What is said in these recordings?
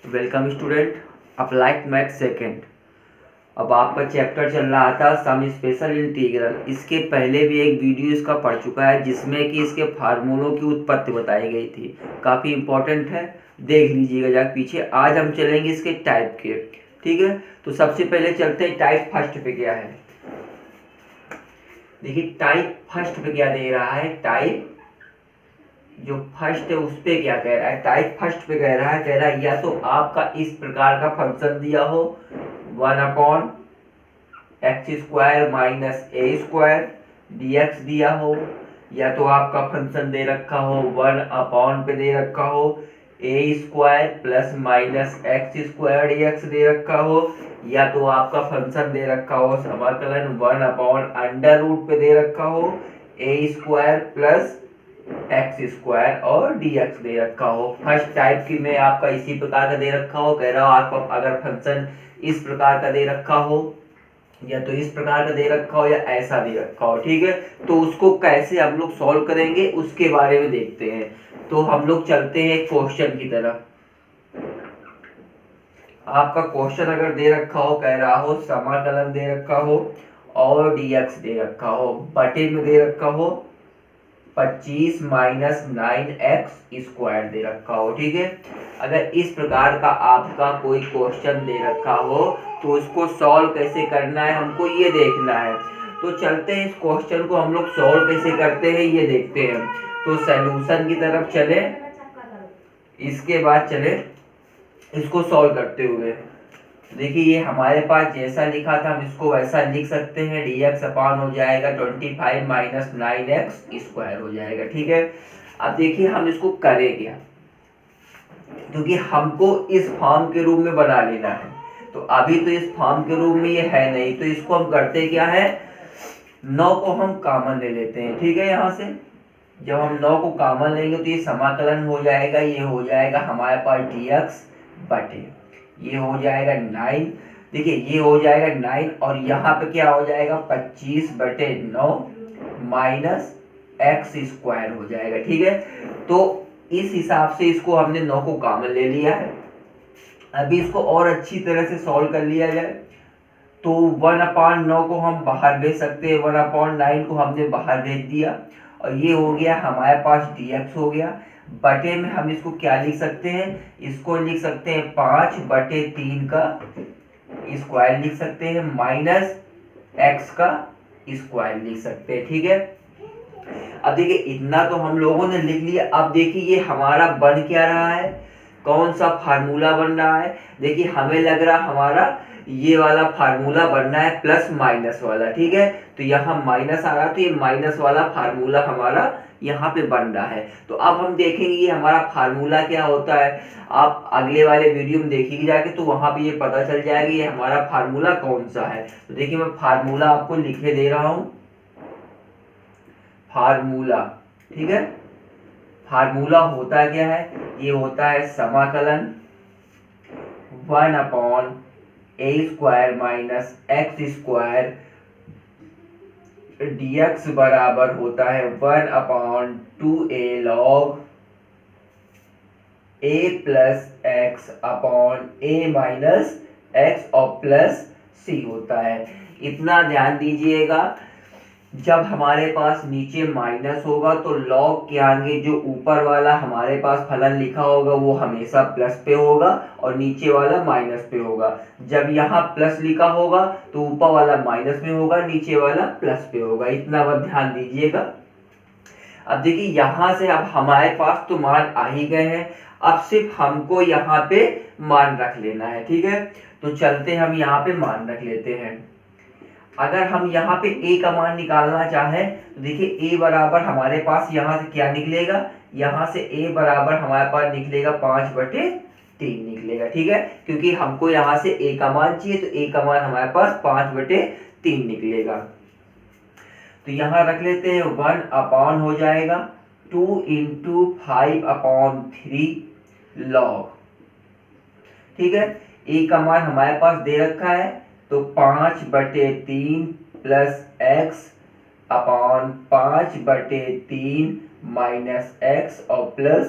Welcome student, applied math second. अब आपका chapter चल रहा था सम स्पेशल इंटीग्रल। इसके पहले भी एक वीडियो इसका पढ़ चुका है जिसमें कि इसके फार्मूलों की उत्पत्ति बताई गई थी। काफ़ी इंपॉर्टेंट है, देख लीजिएगा जाके पीछे। आज हम चलेंगे इसके टाइप के, ठीक है। तो सबसे पहले चलते हैं टाइप फर्स्ट पे क्या है। देखिए टाइप फर्स्ट पे क्या दे रहा है, टाइप जो फर्स्ट है उस पे क्या कह रहा है। टाइप फर्स्ट पे कह रहा है या तो आपका इस प्रकार का फंक्शन दिया हो 1/x² माइनस a² dx दिया हो, या तो आपका फंक्शन दे रखा हो 1 पे दे रखा हो a² plus minus x² dx दे रखा हो, या तो आपका फंक्शन दे रखा हो समाकलन 1/√, पे दे रखा हो a² प्लस x² और dx दे रखा हो। फर्स्ट टाइप की में आपका इसी प्रकार का दे रखा हो, कह रहा हो आपको अगर फंक्शन इस प्रकार का दे रखा हो या तो इस प्रकार का दे रखा हो या ऐसा दे रखा हो, ठीक है। तो उसको कैसे हम लोग सॉल्व करेंगे उसके बारे में देखते हैं। तो हम लोग चलते हैं क्वेश्चन की तरफ। आपका क्वेश्चन अगर दे रखा हो, कह रहा हो समाकलन दे रखा हो और dx दे रखा हो, बटे में दे रखा हो 25 माइनस 9x² दे रखा हो, ठीक है। अगर इस प्रकार का आपका कोई क्वेश्चन दे रखा हो तो उसको सॉल्व कैसे करना है हमको ये देखना है। तो चलते हैं इस क्वेश्चन को हम लोग सॉल्व कैसे करते हैं ये देखते हैं। तो सॉल्यूशन की तरफ चले, इसके बाद चले इसको सॉल्व करते हुए। देखिए ये हमारे पास जैसा लिखा था हम इसको वैसा लिख सकते हैं। dx अपान हो जाएगा 25 माइनस 9x² हो जाएगा, ठीक है। अब देखिए हम इसको करें क्या, क्योंकि हमको इस फॉर्म के रूप में बना लेना है। तो अभी तो इस फॉर्म के रूप में ये है नहीं, तो इसको हम करते क्या है, 9 को हम कॉमन ले लेते हैं, ठीक है। यहाँ से जब हम 9 को कॉमन लेंगे तो ये समाकलन हो जाएगा, ये हो जाएगा हमारे पास dx बटे ये हो जाएगा 9। देखिए ये हो जाएगा 9 और यहाँ पे क्या हो जाएगा 25/9 माइनस x² हो जाएगा, ठीक है। तो इस हिसाब से इसको हमने 9 को कॉमन ले लिया है। अभी इसको और अच्छी तरह से सॉल्व कर लिया जाए तो 1/9 को हम बाहर भेज सकते हैं, 1/9 को हमने बाहर भेज दिया और ये हो गया हमारे पास dx हो गया। बटे में हम इसको क्या लिख सकते हैं, इसको लिख सकते हैं 5/3 का स्क्वायर लिख सकते हैं माइनस x का स्क्वायर लिख सकते हैं, ठीक है। अब देखिए इतना तो हम लोगों ने लिख लिया। अब देखिए ये हमारा बन क्या रहा है, कौन सा फार्मूला बन रहा है। देखिए हमें लग रहा हमारा ये वाला फार्मूला बनना है प्लस माइनस वाला, ठीक है। तो यहाँ माइनस आ रहा तो ये माइनस वाला फार्मूला हमारा यहाँ पे बन रहा है। तो अब हम देखेंगे ये हमारा फार्मूला क्या होता है। आप अगले वाले वीडियो में देखिए जाके तो वहां पे ये पता चल जाएगा ये हमारा फार्मूला कौन सा है। तो देखिए मैं फार्मूला आपको लिखे दे रहा हूँ, फार्मूला, ठीक है। फार्मूला होता क्या है, ये होता है समाकलन 1/a² माइनस x² dx बराबर होता है 1/2a log a plus x upon a minus x और प्लस c होता है। इतना ध्यान दीजिएगा, जब हमारे पास नीचे माइनस होगा तो लॉग के आगे जो ऊपर वाला हमारे पास फलन लिखा होगा वो हमेशा प्लस पे होगा और नीचे वाला माइनस पे होगा। जब यहाँ प्लस लिखा होगा तो ऊपर वाला माइनस में होगा, नीचे वाला प्लस पे होगा। इतना बस ध्यान दीजिएगा। अब देखिए यहाँ से अब हमारे पास तो मान आ ही गए हैं, अब सिर्फ हमको यहाँ पे मान रख लेना है, ठीक है। तो चलते हम यहाँ पे मान रख लेते हैं। अगर हम यहाँ पे a का मान निकालना चाहें तो देखिए a बराबर हमारे पास यहाँ से क्या निकलेगा, यहाँ से a बराबर हमारे पास निकलेगा 5/3 निकलेगा, ठीक है। क्योंकि हमको यहाँ से a का मान चाहिए तो a का मान हमारे पास 5/3 निकलेगा। तो यहाँ रख लेते हैं 1 अपॉन हो जाएगा 2 × 5/3 log, ठीक है। a का मान हमारे पास दे रखा है तो 5/3 plus x upon 5/3 minus x और प्लस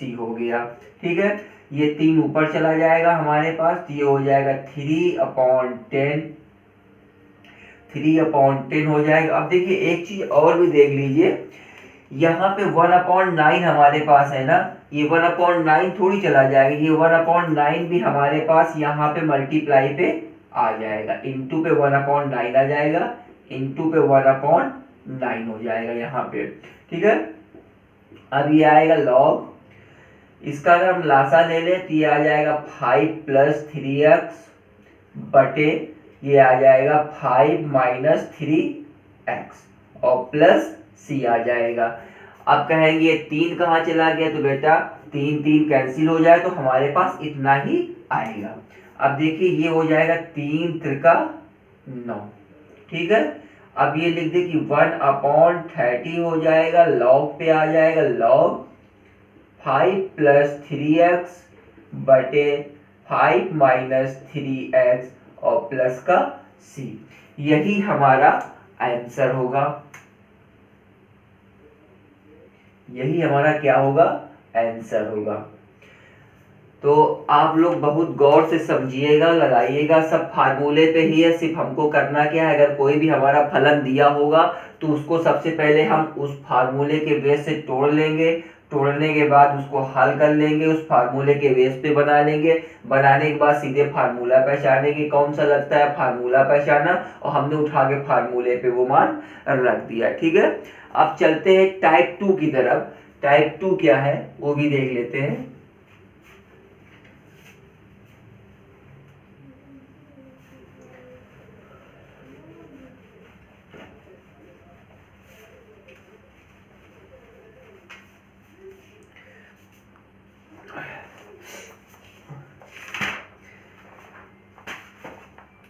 सी हो गया। ठीक है, ये 3 ऊपर चला जाएगा हमारे पास, तो ये हो जाएगा 3/10 हो जाएगा। अब देखिए एक चीज और भी देख लीजिए, यहाँ पे 1/9 हमारे पास है ना, ये 1/9 थोड़ी चला जाएगा, ये 1/9 भी हमारे पास यहाँ पे मल्टीप्लाई पे आ जाएगा, इंटू पे 1/9 आ जाएगा, इंटू पे 1/9 हो जाएगा यहाँ पे। ठीक है, अब ये आएगा लॉग, इसका अगर हम लासा ले लें तो ये आ जाएगा 5 + 3x बटे ये आ जाएगा 5 - 3x और प्लस सी आ जाएगा। अब कहेंगे 3 कहाँ चला गया, तो बेटा 3 3 कैंसिल हो जाए तो हमारे पास इतना ही आएगा। अब देखिए ये हो जाएगा 3 त्रिका 9। ठीक है, अब ये लिख दे कि 1/30 हो जाएगा, लॉग पे आ जाएगा लॉग 5 + 3x बटे 5 - 3x और प्लस का c, यही हमारा आंसर होगा। यही हमारा क्या होगा, आंसर होगा। तो आप लोग बहुत गौर से समझिएगा, लगाइएगा, सब फार्मूले पे ही है। सिर्फ हमको करना क्या है, अगर कोई भी हमारा फलन दिया होगा तो उसको सबसे पहले हम उस फार्मूले के बेस से तोड़ लेंगे, तोड़ने के बाद उसको हल कर लेंगे, उस फार्मूले के बेस पे बना लेंगे, बनाने के बाद सीधे फार्मूला पहचानेंगे कौन सा लगता है, फार्मूला पहचाना और हमने उठा के फार्मूले पे वो मान रख दिया। ठीक है, अब चलते हैं टाइप 2 की तरफ। टाइप 2 क्या है वो भी देख लेते हैं।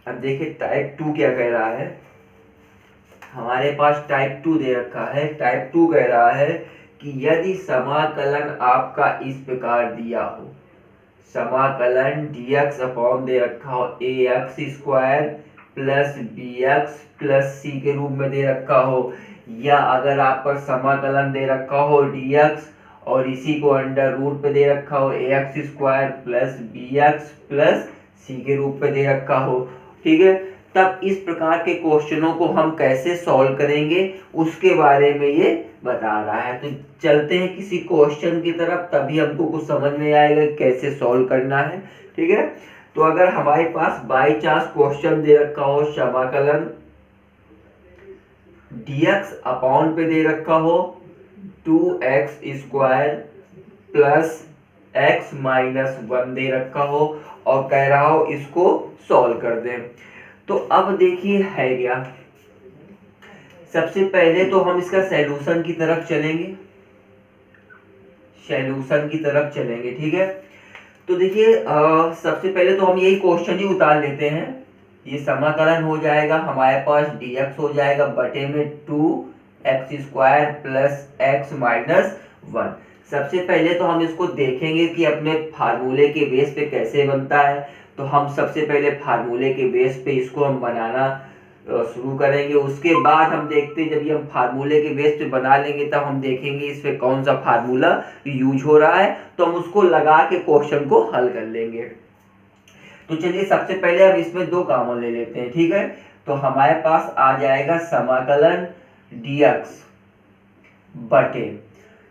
अब देखिए टाइप 2 क्या कह रहा है, हमारे पास टाइप 2 दे रखा है। टाइप 2 कह रहा है कि यदि समाकलन आपका इस प्रकार दिया हो, समाकलन dx अपॉन दे रखा हो ax² plus bx plus c के रूप में दे रखा हो, या अगर आप पर समाकलन दे रखा हो dx और इसी को अंडर रूट पे दे रखा हो ax² plus bx plus c के रूप पे दे रखा हो। ठीक है, तब इस प्रकार के क्वेश्चनों को हम कैसे सॉल्व करेंगे उसके बारे में ये बता रहा है। तो चलते हैं किसी क्वेश्चन की तरफ, तभी हमको कुछ समझ में आएगा कैसे सॉल्व करना है। ठीक है, तो अगर हमारे पास बाई चांस क्वेश्चन दे रखा हो, समाकलन dx अपॉन पे दे रखा हो 2x² प्लस x - 1 दे रखा हो और कह रहा हो इसको सॉल्व कर दें, तो अब देखिए है क्या। सबसे पहले तो हम इसका सॉल्यूशन की तरफ चलेंगे, सॉल्यूशन की तरफ चलेंगे। ठीक है, तो देखिए सबसे पहले तो हम यही क्वेश्चन ही उतार लेते हैं। ये समाकलन हो जाएगा हमारे पास dx हो जाएगा बटे में 2x² प्लस x - 1। सबसे पहले तो हम इसको देखेंगे कि अपने फार्मूले के बेस पे कैसे बनता है। तो हम सबसे पहले फार्मूले के बेस पे इसको हम बनाना शुरू करेंगे, उसके बाद हम देखते हैं जब ये हम फार्मूले के बेस पे बना लेंगे तब हम देखेंगे इस पे कौन सा फार्मूला यूज हो रहा है, तो हम उसको लगा के क्वेश्चन को हल कर लेंगे। तो चलिए सबसे पहले हम इसमें 2 कॉमन ले लेते हैं। ठीक है, तो हमारे पास आ जाएगा समाकलन dx बटे,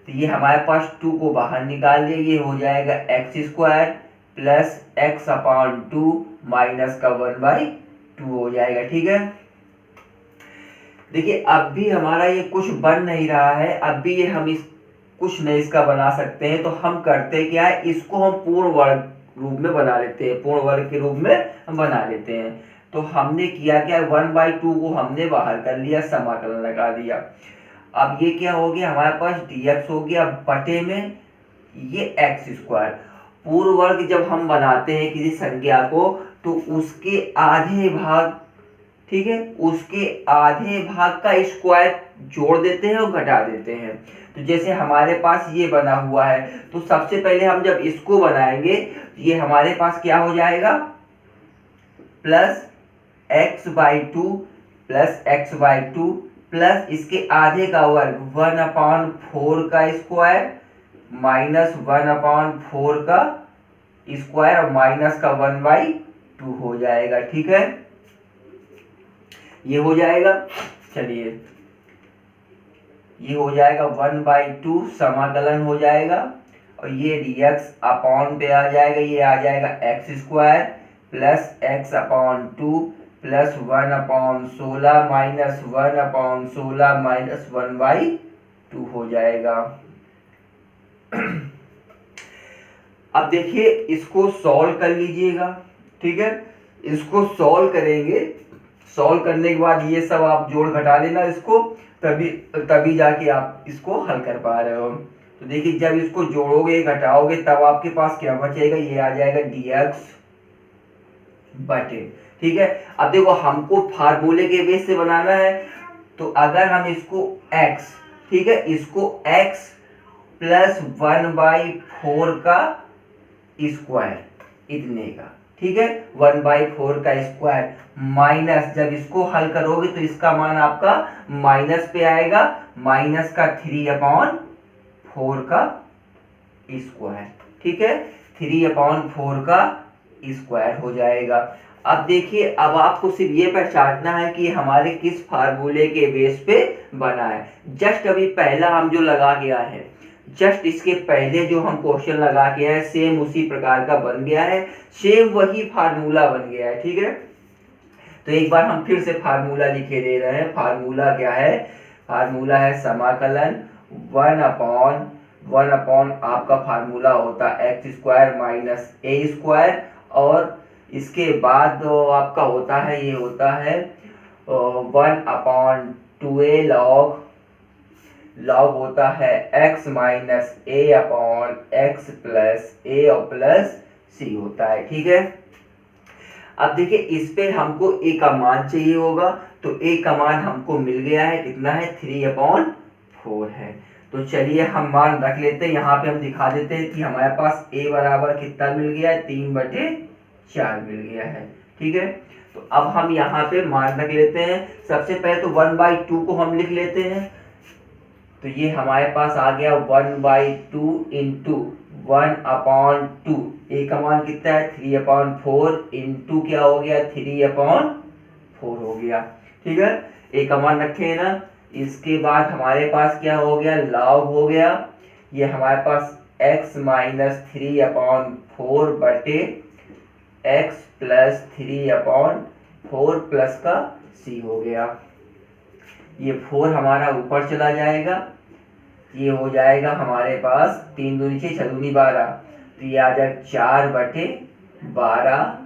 तो ये हमारे पास 2 को बाहर निकाल दिए, ये हो जाएगा x² प्लस x/2 माइनस का 1/2 हो जाएगा। ठीक है, देखिए अब भी हमारा ये कुछ बन नहीं रहा है, अब भी ये हम इस कुछ नहीं इसका बना सकते हैं, तो हम करते क्या है, इसको हम पूर्ण वर्ग रूप में बना लेते हैं, पूर्ण वर्ग के रूप में हम बना लेते हैं। तो हमने किया क्या, 1/2 को हमने बाहर कर लिया, समाकलन लगा दिया। अब ये क्या हो गया, हमारे पास dx हो गया बटे में ये x²। पूर्ण वर्ग जब हम बनाते हैं किसी संख्या को तो उसके आधे भाग, ठीक है, उसके आधे भाग का स्क्वायर जोड़ देते हैं और घटा देते हैं। तो जैसे हमारे पास ये बना हुआ है, तो सबसे पहले हम जब इसको बनाएंगे ये हमारे पास क्या हो जाएगा, plus x/2 plus x/2 plus इसके आधे का वर्ग 1/4 का स्क्वायर -1/4 का स्क्वायर और माइनस का 1/2 हो जाएगा। ठीक है, ये हो जाएगा। चलिए, ये हो जाएगा 1/2 समाकलन हो जाएगा, और ये dx अपॉन पे आ जाएगा, ये आ जाएगा x² plus x/2 plus 1/16 minus 1/16 minus 1/2 हो जाएगा। अब देखिए, इसको सॉल्व कर लीजिएगा। ठीक है, इसको सॉल्व करेंगे, सॉल्व करने के बाद ये सब आप जोड़ घटा लेना इसको, तभी जाके आप इसको हल कर पा रहे हो। तो देखिए, जब इसको जोड़ोगे घटाओगे तब आपके पास क्या बचेगा, ये आ जाएगा dx बटे। ठीक है, अब देखो हमको फार्मूले के बेस से बनाना है, तो अगर हम इसको x, ठीक है, इसको x प्लस 1/4 का स्क्वायर इतने का, ठीक है, 1/4 का स्क्वायर माइनस, जब इसको हल करोगे तो इसका मान आपका माइनस पे आएगा, माइनस का 3/4 का स्क्वायर। ठीक है, 3/4 का स्क्वायर हो जाएगा। अब देखिए, अब आपको सिर्फ ये पहचानना है कि हमारे किस फार्मूले के बेस पे बना है। जस्ट अभी पहला हम जो लगा गया है, जस्ट इसके पहले जो हम क्वेश्चन लगा के आए, सेम उसी प्रकार का बन गया है, सेम वही फार्मूला बन गया है। ठीक है, तो एक बार हम फिर से फार्मूला लिखे दे रहे हैं। फार्मूला क्या है, फार्मूला है समाकलन 1/1 आपका फार्मूला होता है x² माइनस a², और इसके बाद आपका होता है, ये होता है 1/2a लॉग होता है x minus a/x plus a और प्लस c होता है। ठीक है, अब देखिए, इस पे हमको a का मान चाहिए होगा, तो a का मान हमको मिल गया है, कितना है, 3/4 है। तो चलिए हम मान रख लेते हैं, यहाँ पे हम दिखा देते हैं कि हमारे पास a बराबर कितना मिल गया है, 3/4 मिल गया है। ठीक है, तो अब हम यहाँ पे मान रख लेते हैं। सबसे पहले तो 1/2 को हम लिख लेते हैं, तो ये हमारे पास आ गया 1/2 इंटू 1/2, ए का मान कितना है, 3/4 इंटू क्या हो गया, 3/4 हो गया। ठीक है, ए का मान रखे ना। इसके बाद हमारे पास क्या हो गया, लॉग हो गया, ये हमारे पास x माइनस 3/4 बटे x प्लस 3/4 प्लस का c हो गया। ये 4 हमारा ऊपर चला जाएगा, ये हो जाएगा हमारे पास 3 दूनी 6 6 दूनी 12, तो ये आ जाएगा 4/12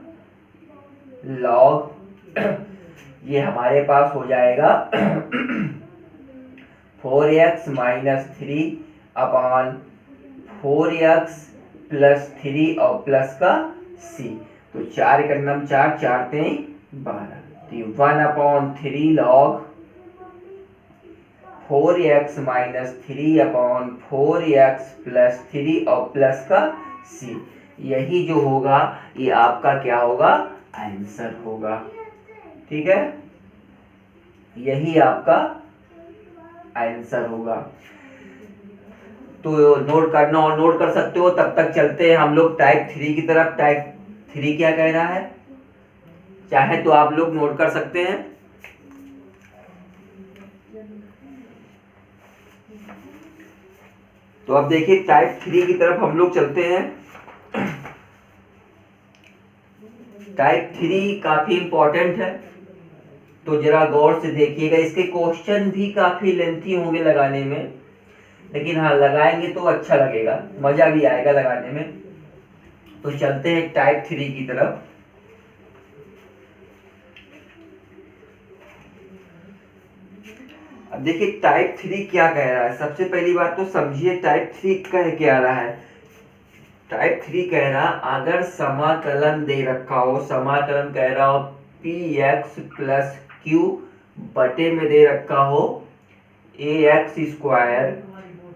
लॉग ये हमारे पास हो जाएगा 4x माइनस 3/4x प्लस 3 और प्लस का c, तो 4 का नम 4 4 3 12, तो 1/3 log 4x minus 3/4x plus 3 और प्लस का c, यही जो होगा ये आपका क्या होगा, आंसर होगा। ठीक है, यही आपका आंसर होगा। तो नोट करना और नोट कर सकते हो। तब तक चलते हैं हम लोग टाइप 3 की तरफ। टाइप 3 क्या कह रहा है, चाहे तो आप लोग नोट कर सकते हैं। तो अब देखिए, टाइप 3 की तरफ हम लोग चलते हैं। टाइप 3 काफी इंपॉर्टेंट है, तो जरा गौर से देखिएगा। इसके क्वेश्चन भी काफी लेंथी होंगे लगाने में, लेकिन हाँ लगाएंगे तो अच्छा लगेगा, मजा भी आएगा लगाने में। तो चलते हैं टाइप 3 की तरफ। अब देखिए टाइप 3 क्या कह रहा है। सबसे पहली बात तो समझिए टाइप 3 कह क्या रहा है। टाइप 3 कह रहा, अगर समाकलन दे रखा हो, समाकलन कह रहा हो px प्लस q बटे में दे रखा हो ax²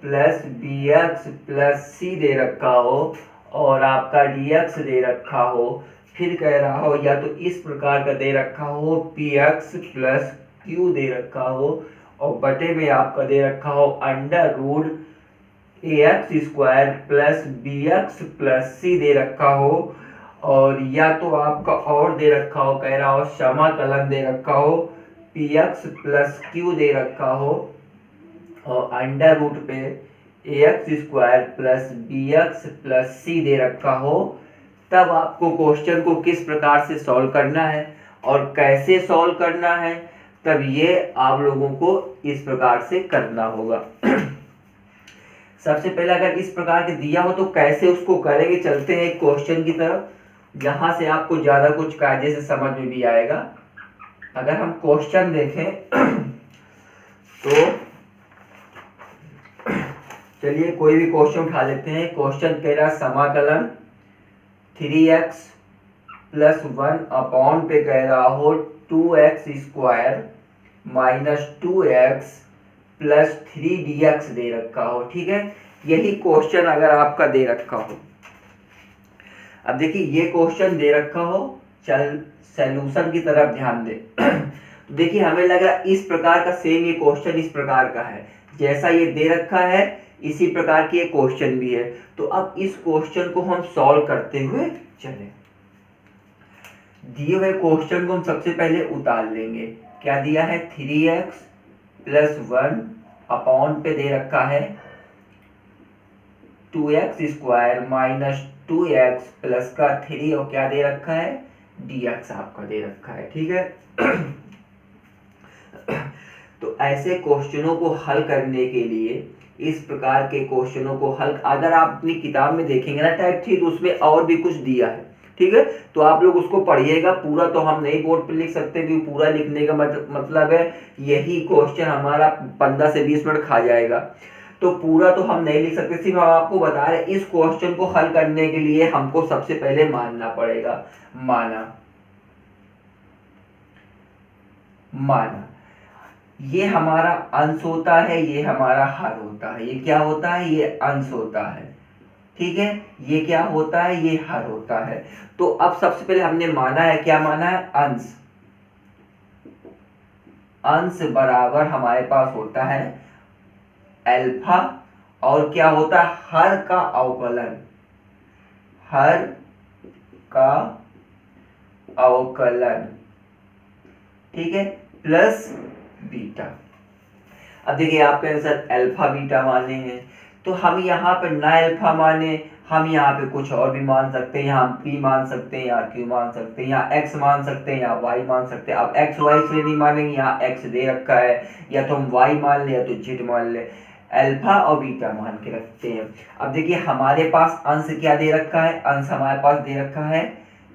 plus bx plus c दे रखा हो, और आपका dx दे रखा हो। फिर कह रहा हो या तो इस प्रकार का दे रखा हो px प्लस q दे रखा हो, और बटे में आपका दे रखा हो under root a x square plus b x plus c दे रखा हो, और या तो आपका और दे रखा हो, कह रहा हो समाकलन दे रखा हो पी एक्स प्लस क्यू दे रखा हो, और अंडर रूट पे a x square plus b x plus c दे रखा हो, तब आपको क्वेश्चन को किस प्रकार से सॉल्व करना है और कैसे सॉल्व करना है, तब ये आप लोगों को इस प्रकार से करना होगा। सबसे पहले अगर इस प्रकार के दिया हो तो कैसे उसको करेंगे, चलते हैं एक क्वेश्चन की तरफ, जहां से आपको ज्यादा कुछ कायदे से समझ में भी आएगा। अगर हम क्वेश्चन देखें तो चलिए कोई भी क्वेश्चन उठा लेते हैं। क्वेश्चन कह रहा समाकलन 3x प्लस 1 अपॉन पे कह रहा हो 2x square minus 2x plus 3dx दे रखा हो। ठीक है, यही क्वेश्चन अगर आपका दे रखा हो, अब देखिए ये क्वेश्चन दे रखा हो, चल सॉल्यूशन की तरफ ध्यान दे। तो देखिए हमें लग रहा है इस प्रकार का सेम ये क्वेश्चन इस प्रकार का है, जैसा ये दे रखा है इसी प्रकार की ये क्वेश्चन भी है। तो अब इस क्वेश्चन को हम सॉल्व करते हुए चलें। दिए हुए क्वेश्चन को हम सबसे पहले उतार लेंगे। क्या दिया है, 3x प्लस 1 अपॉन पे दे रखा है 2x square minus 2x plus का 3, और क्या दे रखा है, dx आपका दे रखा है। ठीक है। तो ऐसे क्वेश्चनों को हल करने के लिए, इस प्रकार के क्वेश्चनों को हल, अगर आप अपनी किताब में देखेंगे ना टाइप 3, तो उसमें और भी कुछ दिया है। ठीक है, तो आप लोग उसको पढ़िएगा। पूरा तो हम नहीं बोर्ड पे लिख सकते, क्योंकि पूरा लिखने का मतलब है यही क्वेश्चन हमारा 15 से 20 मिनट खा जाएगा, तो पूरा तो हम नहीं लिख सकते। सिर्फ हम आपको बता रहे इस क्वेश्चन को हल करने के लिए हमको सबसे पहले मानना पड़ेगा। माना ये हमारा अंश होता है, ये हमारा हर होता है। ये क्या होता है, ये अंश होता है। ठीक है, ये क्या होता है, ये हर होता है। तो अब सबसे पहले हमने माना है, क्या माना है, अंश। अंश बराबर हमारे पास होता है अल्फा, और क्या होता है, हर का अवकलन, हर का अवकलन। ठीक है, प्लस बीटा। अब देखिए आपके आंसर अल्फा बीटा माने हैं, तो हम यहाँ पे ना अल्फा माने, हम यहाँ पे कुछ और भी मान सकते हैं। यहाँ p मान सकते हैं, यहाँ q मान सकते हैं, यहाँ x मान सकते हैं, यहाँ y मान सकते हैं। अब x y इसलिए नहीं मानेंगे, यहाँ x दे रखा है, या तो हम y मान ले या तो z मान ले, अल्फा और बीटा मान के रखते हैं। अब देखिए हमारे पास अंश क्या दे रखा है, अंश हमारे पास दे रखा है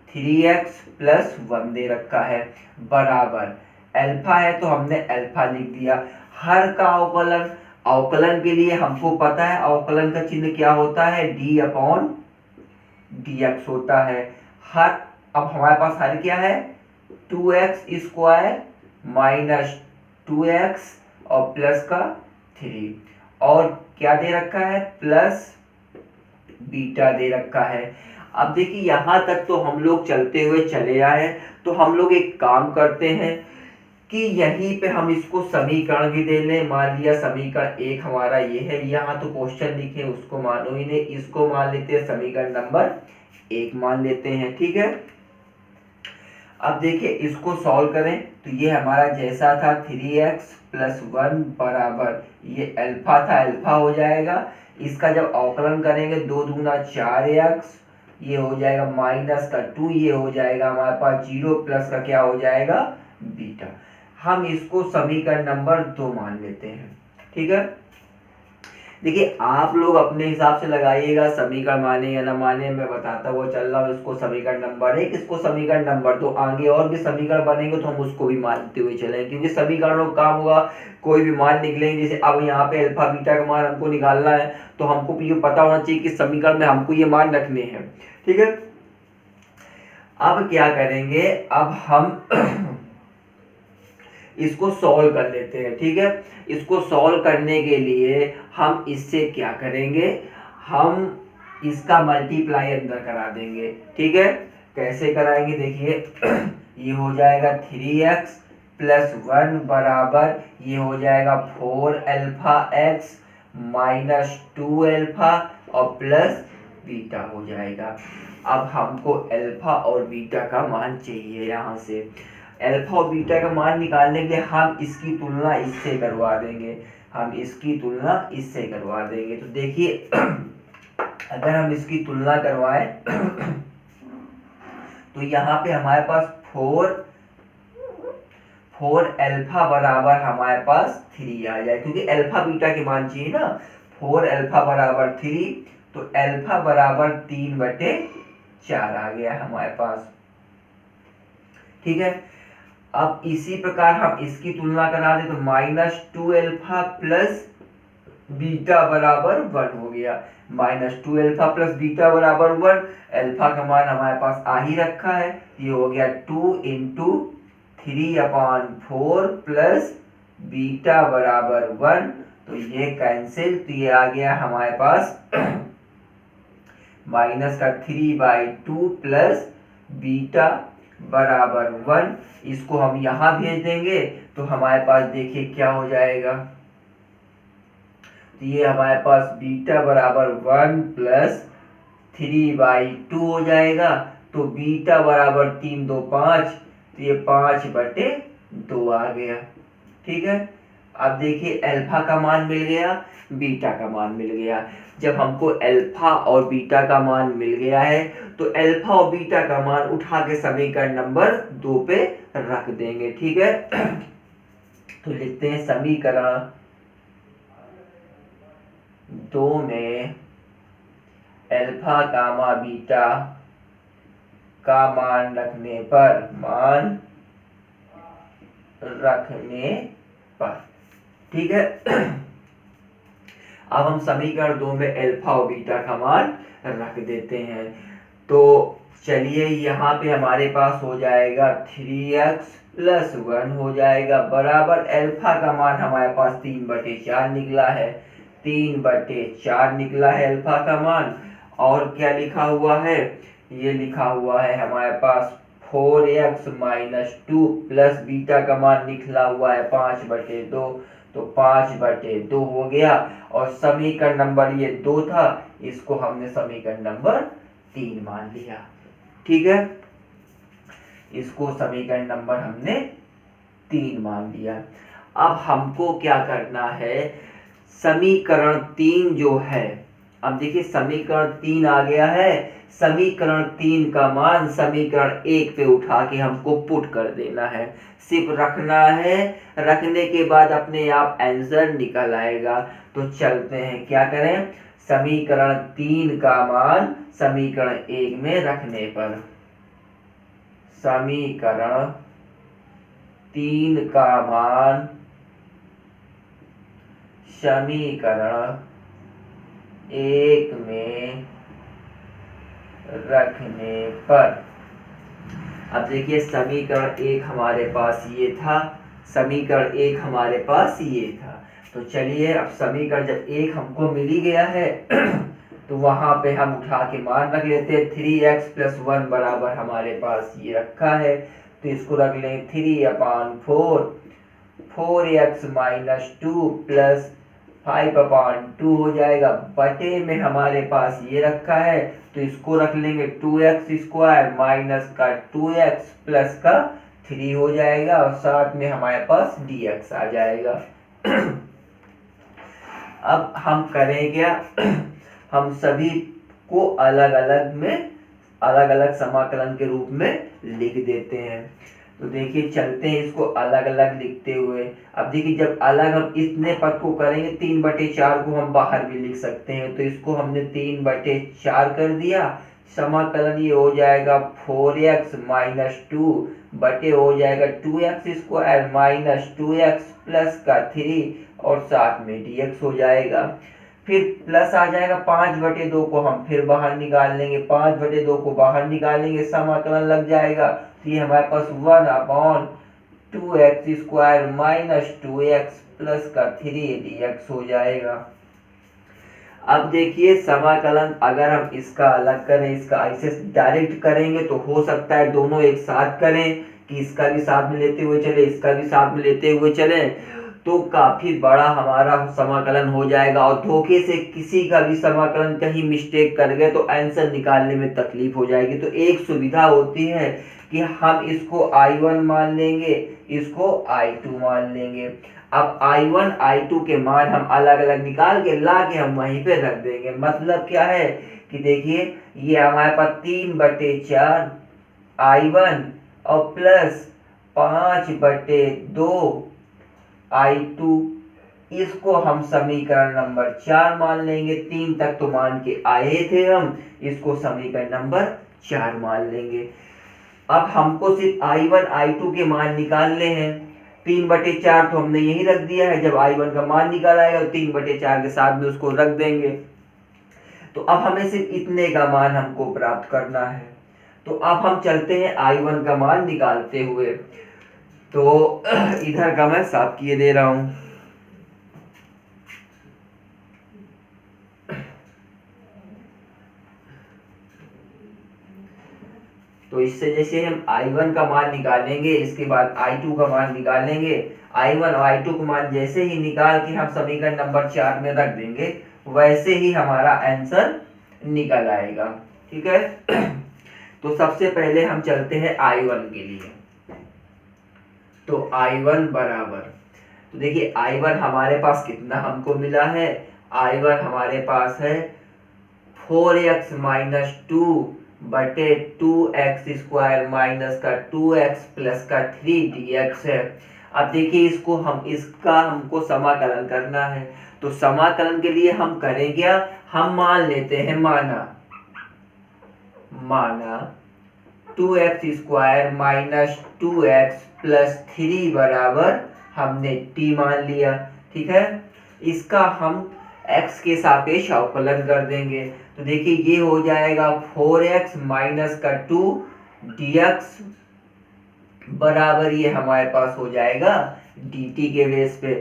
3x प्लस 1 दे रखा है, बराबर अल्फा है तो हमने अल्फा लिख दिया। हर का अवकलन, अवकलन के लिए हमको पता है अवकलन का चिन्ह क्या होता है, d अपॉन dx होता है। हर, अब हमारे पास हर क्या है, 2x स्क्वायर माइनस 2x और प्लस का 3, और क्या दे रखा है, प्लस बीटा दे रखा है। अब देखिए यहां तक तो हम लोग चलते हुए चले आए, तो हम लोग एक काम करते हैं कि यहीं पे हम इसको समीकरण भी दे लें। मान लिया समीकरण 1 हमारा ये है, यहाँ तो क्वेश्चन लिखे उसको मानो ही नहीं, इसको मान लेते हैं समीकरण नंबर 1 मान लेते हैं। ठीक है, अब देखिए इसको सॉल्व करें तो ये हमारा जैसा था 3x प्लस 1 बराबर, ये अल्फा था, अल्फा हो जाएगा। इसका जब अवकलन करेंगे 2 दूना 4x, ये हो जाएगा माइनस का 2, ये हो जाएगा हमारे पास 0 प्लस का क्या हो जाएगा, बीटा। हम इसको समीकरण नंबर 2 मान लेते हैं। ठीक है, देखिए आप लोग अपने हिसाब से लगाइएगा, समीकरण माने या ना माने, मैं बताता हुआ चल रहा हूँ। इसको समीकरण नंबर 1, इसको समीकरण नंबर 2, आगे और भी समीकरण बनेंगे तो हम उसको भी मानते हुए चलेंगे, क्योंकि समीकरणों का काम होगा कोई भी मान निकलेंगे। जैसे अब यहाँ पे अल्फा बीटा का मान हमको निकालना है, तो हमको ये पता होना चाहिए कि समीकरण में हमको ये मान रखने हैं। ठीक है, अब क्या करेंगे, अब हम इसको सॉल्व कर लेते हैं। ठीक है, इसको सॉल्व करने के लिए हम इससे क्या करेंगे, हम इसका मल्टीप्लाई अंदर करा देंगे। ठीक है, कैसे कराएंगे, देखिए ये हो जाएगा 3x प्लस 1 बराबर, ये हो जाएगा 4 अल्फा x माइनस 2 अल्फा और प्लस बीटा हो जाएगा। अब हमको अल्फा और बीटा का मान चाहिए। यहाँ से अल्फा और बीटा का मान निकालने के लिए हम इसकी तुलना इससे करवा देंगे, तो देखिए अगर हम इसकी तुलना करवाएं तो यहाँ पे हमारे पास 4 अल्फा बराबर हमारे पास 3 आ जाए, क्योंकि अल्फा बीटा के मान चाहिए ना। 4 अल्फा बराबर 3, तो अल्फा बराबर 3/4 आ गया हमारे पास। ठीक है, अब इसी प्रकार हम इसकी तुलना करा दें तो माइनस 2 अल्फा प्लस बीटा बराबर 1 हो गया। माइनस 2 अल्फा प्लस बीटा बराबर 1, अल्फा का मान हमारे पास आ ही रखा है, ये हो गया 2 इंटू 3/4 प्लस बीटा बराबर 1, तो ये कैंसिल, तो ये आ गया हमारे पास माइनस का 3/2 प्लस बीटा बराबर 1। इसको हम यहाँ भेज देंगे तो हमारे पास देखिए क्या हो जाएगा, तो ये हमारे पास बीटा बराबर 1 प्लस 3/2 हो जाएगा, तो बीटा बराबर 3 2 5, तो ये 5/2 आ गया। ठीक है, अब देखिए अल्फा का मान मिल गया, बीटा का मान मिल गया। जब हमको अल्फा और बीटा का मान मिल गया है तो अल्फा और बीटा का मान उठा के समीकरण नंबर 2 पे रख देंगे। ठीक है, तो लिखते हैं समीकरण 2 में अल्फा गामा बीटा का मान रखने पर। ठीक है, अब हम समीकरण 2 में अल्फा और बीटा का मान रख देते हैं। तो चलिए यहाँ पे हमारे पास हो जाएगा 3x प्लस 1 हो जाएगा बराबर अल्फा का मान हमारे पास 3/4 निकला है, 3/4 निकला है अल्फा का मान। और क्या लिखा हुआ है, ये लिखा हुआ है हमारे पास 4x माइनस 2 प्लस बीटा का मान निकला हुआ है 5/2, तो 5/2 हो गया। और समीकरण नंबर ये 2 था, इसको हमने समीकरण नंबर 3 मान लिया। ठीक है, इसको समीकरण नंबर हमने 3 मान लिया। अब हमको क्या करना है, समीकरण 3 जो है, अब देखिए समीकरण 3 आ गया है, समीकरण 3 का मान समीकरण 1 पे उठा के हमको पुट कर देना है, सिर्फ रखना है, रखने के बाद अपने आप आंसर निकल आएगा। तो चलते हैं क्या करें, समीकरण 3 का मान समीकरण 1 में रखने पर, समीकरण 3 का मान समीकरण 1 में रखने पर। अब देखिए समीकरण 1 हमारे पास ये था, समीकरण 1 हमारे पास ये था। तो चलिए अब समीकरण जब 1 हमको मिल ही गया है तो वहां पे हम उठा के मान रख लेते हैं। 3x प्लस 1 बराबर हमारे पास ये रखा है, तो इसको रख लें 3/4, 4x माइनस 2 प्लस 5/2 हो जाएगा, बटे में हमारे पास ये रखा है, तो इसको रख लेंगे 2x² माइनस का 2x प्लस का 3 हो जाएगा, और साथ में हमारे पास dx आ जाएगा। अब हम करें क्या, हम सभी को अलग अलग समाकलन के रूप में लिख देते हैं। तो देखिए चलते हैं इसको अलग अलग लिखते हुए। अब देखिए जब अलग हम इतने पद को करेंगे 3/4 को हम बाहर भी लिख सकते हैं, तो इसको हमने 3/4 कर दिया। समाकलन ये हो जाएगा 4x माइनस 2 बटे हो जाएगा 2x² माइनस 2x प्लस का 3 और साथ में dx हो जाएगा। फिर प्लस आ जाएगा 5/2 को हम फिर बाहर निकाल लेंगे, 5/2 को बाहर निकालेंगे, समाकलन लग जाएगा, तो ये हमारे पास 1/2x² माइनस 2x प्लस का 3 dx हो जाएगा। अब देखिए समाकलन अगर हम इसका अलग करें, इसका ऐसे डायरेक्ट करेंगे तो हो सकता है दोनों एक साथ करें, कि इसका भी साथ में लेते हुए चले, इसका भी साथ में लेते हुए चले, तो काफी बड़ा हमारा समाकलन हो जाएगा। और धोखे से किसी का भी समाकलन कहीं मिस्टेक कर गए तो आंसर निकालने में तकलीफ हो जाएगी। तो एक सुविधा होती है कि हम इसको I1 मान लेंगे, इसको I2 मान लेंगे। अब I1 I2 के मान हम अलग अलग निकाल के ला के हम वहीं पे रख देंगे। मतलब क्या है कि देखिए ये हमारे पास 3/4 I1 और प्लस 5/2 I2, इसको हम समीकरण नंबर 4 मान लेंगे। 3 तक तो मान के आए थे हम, इसको समीकरण नंबर 4 मान लेंगे। अब हमको सिर्फ I1 I2 के मान निकालने हैं। 3/4 तो हमने यही रख दिया है, जब I1 का मान निकाला आएगा तो 3/4 के साथ में उसको रख देंगे। तो अब हमें सिर्फ इतने का मान हमको प्राप्त करना है। तो अब हम चलते हैं I1 का मान निकालते हुए। तो इधर का मैं साफ किए दे रहा हूं। तो इससे जैसे हम I1 का मान निकालेंगे, इसके बाद I2 का मान निकालेंगे। I1 और I2 का मान जैसे ही निकाल के हम समीकरण नंबर 4 में रख देंगे, वैसे ही हमारा आंसर निकल आएगा। ठीक है। तो सबसे पहले हम चलते हैं I1 के लिए। तो I1 बराबर, तो देखिए I1 हमारे पास कितना हमको मिला है, I1 हमारे पास है 4x - 2 बटे 2x² माइनस का 2x प्लस का 3 dx है। अब देखिए इसका हमको समाकलन करना है। तो समाकलन के लिए हम करें क्या, हम मान लेते हैं माना 2x² माइनस 2x प्लस 3 बराबर हमने t मान लिया। ठीक है। इसका हम x के सापेक्ष अवकलन कर देंगे। तो देखिए ये हो जाएगा 4x माइनस का 2 dx बराबर ये हमारे पास हो जाएगा dt के बेस पे।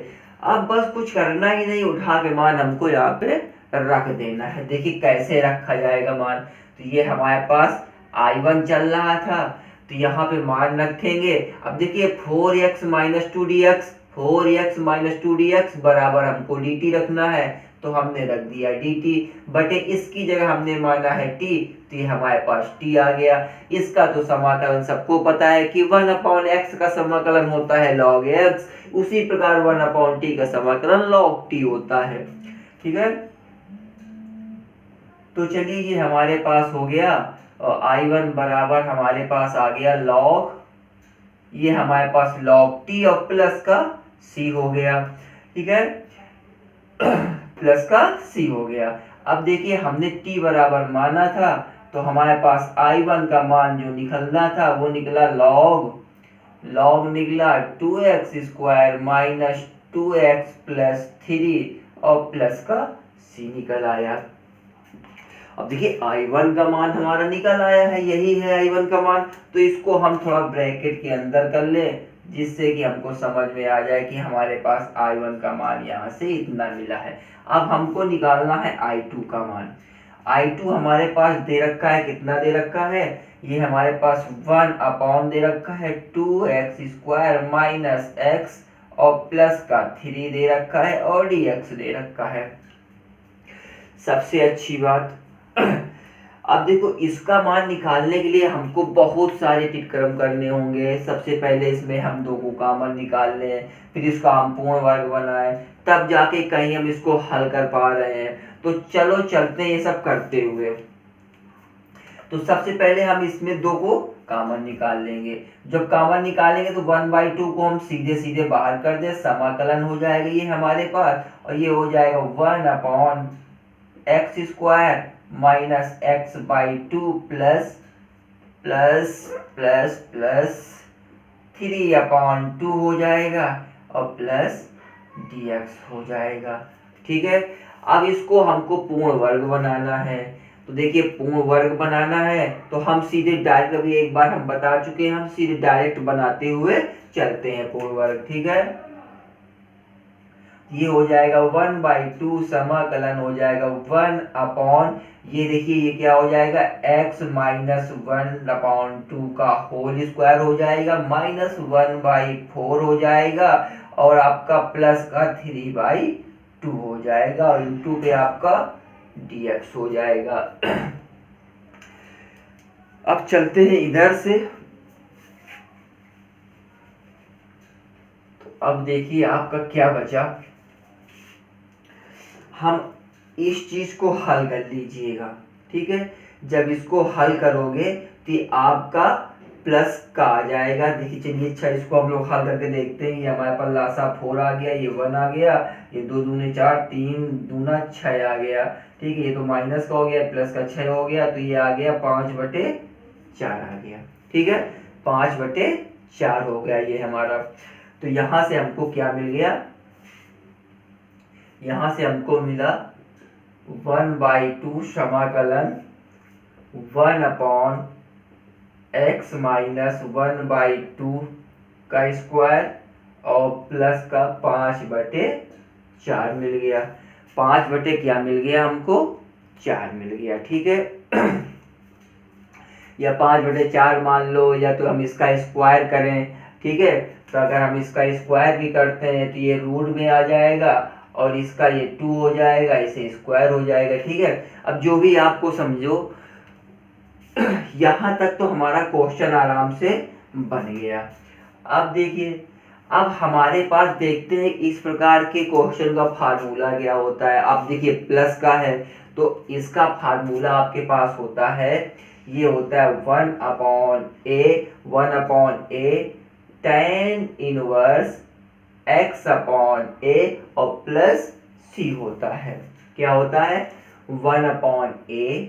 अब बस कुछ करना ही नहीं, उठा के मान हमको यहाँ पे रख देना है। देखिए कैसे रखा जाएगा मान। तो ये हमारे पास I1 चल रहा था, तो यहाँ पे मान रखेंगे। अब देखिए 4x - 2 dx, 4x - 2 dx बराबर हमको dt रखना है, तो हमने रख दिया dt बटे इसकी जगह हमने माना है t, तो ये हमारे पास t आ गया। इसका तो समाकलन सबको पता है कि 1/x का समाकलन होता है log x, उसी प्रकार 1/t का समाकलन log t होता है। ठीक है। तो चलिए ये हमारे पास हो गया, और I1 बराबर हमारे पास आ गया log, ये हमारे पास log t और प्लस का c हो गया। ठीक है। प्लस का c हो गया। अब देखिए हमने t बराबर माना था, तो हमारे पास I1 का मान जो निकलना था वो निकला log निकला 2x² माइनस 2x प्लस 3 और प्लस का c निकल आया। अब देखिए I1 का मान हमारा निकल आया है, यही है I1 का मान। तो इसको हम थोड़ा ब्रैकेट के अंदर कर ले, जिससे कि हमको समझ में आ जाए कि हमारे पास I1 का मान यहाँ से इतना मिला है। अब हमको निकालना है I2 का मान। I2 हमारे पास दे रखा है, कितना दे रखा है, ये हमारे पास 1 दे रखा है 2x² माइनस x और प्लस का 3 दे रखा है और dx दे रखा है। सबसे अच्छी बात, अब देखो इसका मान निकालने के लिए हमको बहुत सारे टिटकरम करने होंगे। सबसे पहले इसमें हम 2 को कॉमन निकाल लें, फिर इसका हम पूर्ण वर्ग बनाएं, तब जाके कहीं हम इसको हल कर पा रहे हैं। तो चलो चलते हैं ये सब करते हुए। तो सबसे पहले हम इसमें 2 को कॉमन निकाल लेंगे। जब कॉमन निकालेंगे तो 1/2 को हम सीधे सीधे बाहर कर दे, समाकलन हो जाएगा ये हमारे पास, और ये हो जाएगा 1/x² माइनस x/2 प्लस 3/2 हो जाएगा और प्लस dx हो जाएगा। ठीक है। अब इसको हमको पूर्ण वर्ग बनाना है। तो देखिए पूर्ण वर्ग बनाना है तो हम सीधे डायरेक्ट, अभी एक बार हम बता चुके हैं, हम सीधे डायरेक्ट बनाते हुए चलते हैं पूर्ण वर्ग। ठीक है। ये हो जाएगा 1/2 समाकलन हो जाएगा 1/, ये देखिए ये क्या हो जाएगा x - 1/2 का होल स्क्वायर हो जाएगा माइनस 1/4 हो जाएगा, और आपका प्लस का 3/2 हो जाएगा और इंटू पे आपका dx हो जाएगा। अब चलते हैं इधर से। तो अब देखिए आपका क्या बचा। हम इस चीज को हल कर लीजिएगा, ठीक है। जब इसको हल करोगे तो आपका प्लस का आ जाएगा। देखिए चलिए अच्छा इसको हम लोग हल करके देखते हैं। ये हमारे पास लासा 4 आ गया, ये 1 आ गया, ये 2 दूने 4, 3 दूना 6 आ गया, ठीक है। ये तो माइनस का हो गया, प्लस का 6 हो गया, तो ये आ गया 5/4 आ गया, ठीक है। 5/4 हो गया ये हमारा। तो यहाँ से हमको क्या मिल गया, यहाँ से हमको मिला 1/2 समाकलन 1/x माइनस 1/2 का स्क्वायर और प्लस का 5/4 मिल गया। 5 बटे क्या मिल गया हमको, 4 मिल गया, ठीक है। या 5/4 मान लो, या तो हम इसका स्क्वायर करें, ठीक है। तो अगर हम इसका स्क्वायर भी करते हैं तो ये रूट में आ जाएगा और इसका ये 2 हो जाएगा, इसे स्क्वायर हो जाएगा, ठीक है। अब जो भी आपको समझो, यहां तक तो हमारा क्वेश्चन आराम से बन गया। अब देखिए, अब हमारे पास देखते हैं इस प्रकार के क्वेश्चन का फार्मूला क्या होता है। अब देखिए प्लस का है तो इसका फार्मूला आपके पास होता है, ये होता है 1/a tan इनवर्स x/a और प्लस c होता है। क्या होता है, 1/a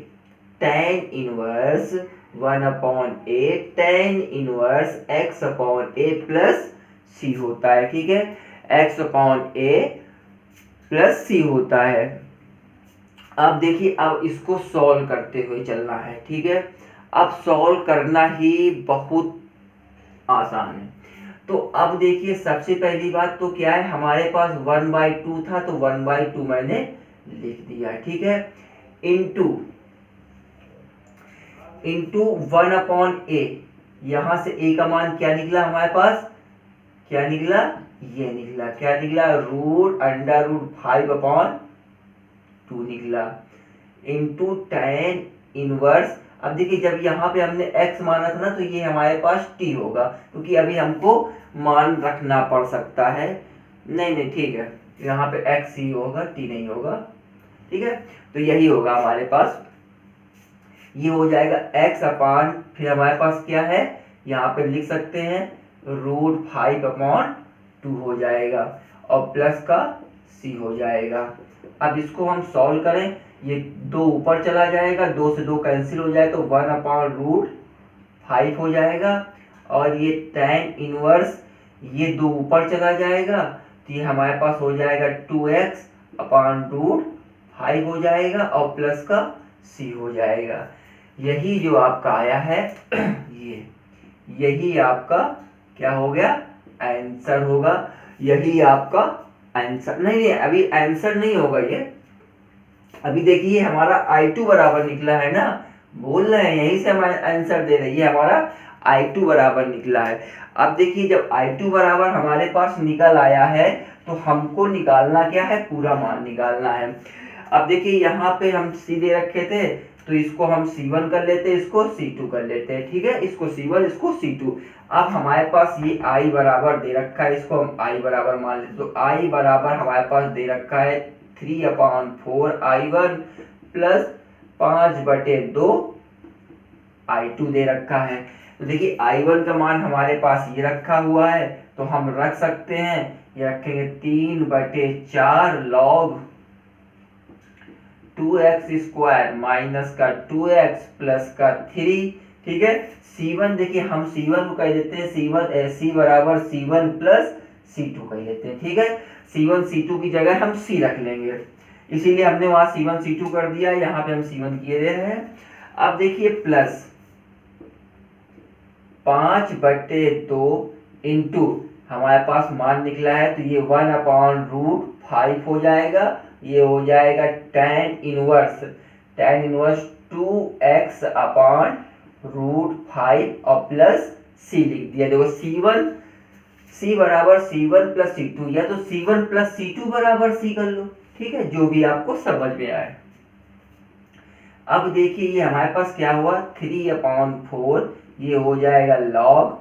tan inverse 1/a tan inverse x/a plus c होता है, ठीक है। x/a प्लस c होता है। अब देखिए, अब इसको सॉल्व करते हुए चलना है, ठीक है। अब सॉल्व करना ही बहुत आसान है। तो अब देखिए सबसे पहली बात तो क्या है, हमारे पास 1/2 था तो 1/2 मैंने लिख दिया, ठीक है। इंटू 1/a, यहां से a का मान क्या निकला हमारे पास, क्या निकला, ये निकला, क्या निकला, √5/2 निकला, इंटू tan इनवर्स। अब देखिए जब यहाँ पे हमने x माना था ना, तो ये हमारे पास t होगा, क्योंकि अभी हमको मान रखना पड़ सकता है। नहीं ठीक है, यहाँ पे x ही होगा, t नहीं होगा, ठीक है। तो यही होगा हमारे पास, ये हो जाएगा x/, फिर हमारे पास क्या है, यहाँ पे लिख सकते हैं √5/2 हो जाएगा और प्लस का c हो जाएगा। अब इसको हम सॉल्व करें, ये 2 ऊपर चला जाएगा, 2 से 2 कैंसिल हो जाए तो 1/√5 हो जाएगा और ये tan इनवर्स, ये 2 ऊपर चला जाएगा तो ये हमारे पास हो जाएगा 2x/√5 हो जाएगा और प्लस का c हो जाएगा। यही जो आपका आया है यही आपका क्या हो गया, आंसर होगा। यही आपका आंसर, नहीं अभी आंसर नहीं होगा ये। अभी देखिए हमारा I2 बराबर निकला है ना, बोल रहे हैं यहीं से हम आंसर दे रहे हैं, ये हमारा I2 बराबर निकला है। अब देखिए जब I2 बराबर हमारे पास निकल आया है तो हमको निकालना क्या है, पूरा मान निकालना है। अब देखिए यहाँ पे हम C दे रखे थे तो इसको हम C1 कर लेते हैं, इसको C2 कर लेते हैं, ठीक है। इसको C1, इसको C2। अब हमारे पास ये I बराबर दे रखा है, इसको हम I बराबर मान लेते, तो I बराबर हमारे पास दे रखा है 3/4I1 प्लस 5/2 I2 दे रखा है। तो देखिए I1 का मान हमारे पास ये रखा हुआ है, तो हम रख सकते हैं, ये रखेंगे 3/4 log 2x² माइनस का 2x प्लस का 3, ठीक है। C1 देखिए हम C1 को कह देते हैं C बराबर C1 प्लस C2 कह देते हैं, ठीक है। C1 C2 की जगह हम C रख लेंगे, इसीलिए हमने वहां C1 C2 कर दिया, यहाँ पे हम C1 किए दे रहे हैं। अब देखिए प्लस 5/2 इंटू हमारे पास मान निकला है तो ये 1/√5 हो जाएगा, ये हो जाएगा tan इनवर्स 2x/√5 और प्लस c लिख दिया। देखो c बराबर c1 प्लस c2, या तो c1 प्लस c2 बराबर c कर लो, ठीक है, जो भी आपको समझ में आए। अब देखिए ये हमारे पास क्या हुआ, 3/4 ये हो जाएगा log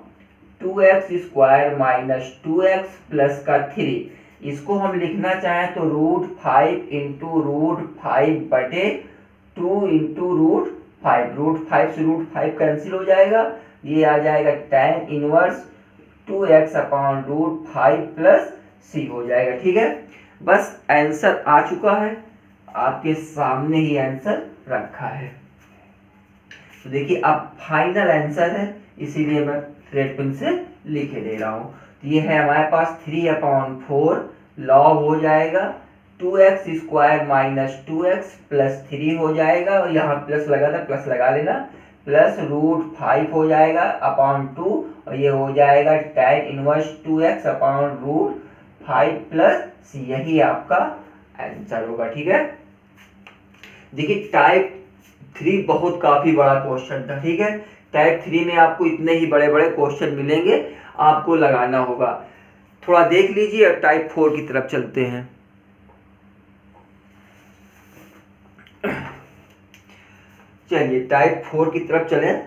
2x square minus 2x plus का 3। इसको हम लिखना चाहें तो √5 इंटू √5 बटे 2 इंटू √5। √5 से √5 कैंसिल हो जाएगा, ये आ जाएगा tan inverse 2x upon √5 plus c हो जाएगा, ठीक है। बस आंसर आ चुका है, आपके सामने ही आंसर रखा है। तो देखिए अब फाइनल आंसर है, इसीलिए मैं रेड पेन से लिखे दे रहा हूँ। तो ये है हमारे पास 3/4 लॉग हो जाएगा 2x square minus 2x plus 3 हो जाएगा, और यहाँ प्लस लगा था प्लस लगा लेना, प्लस √5 हो जाएगा अपॉन 2, और ये हो जाएगा tan inverse 2x upon √5 plus c। यही आपका आंसर होगा, ठीक है। देखिए टाइप 3 बहुत काफी बड़ा क्वेश्चन था, ठीक है। टाइप 3 में आपको इतने ही बड़े बड़े क्वेश्चन मिलेंगे, आपको लगाना होगा। थोड़ा देख लीजिए, टाइप 4 की तरफ चलते हैं। चलिए टाइप 4 की तरफ चलें।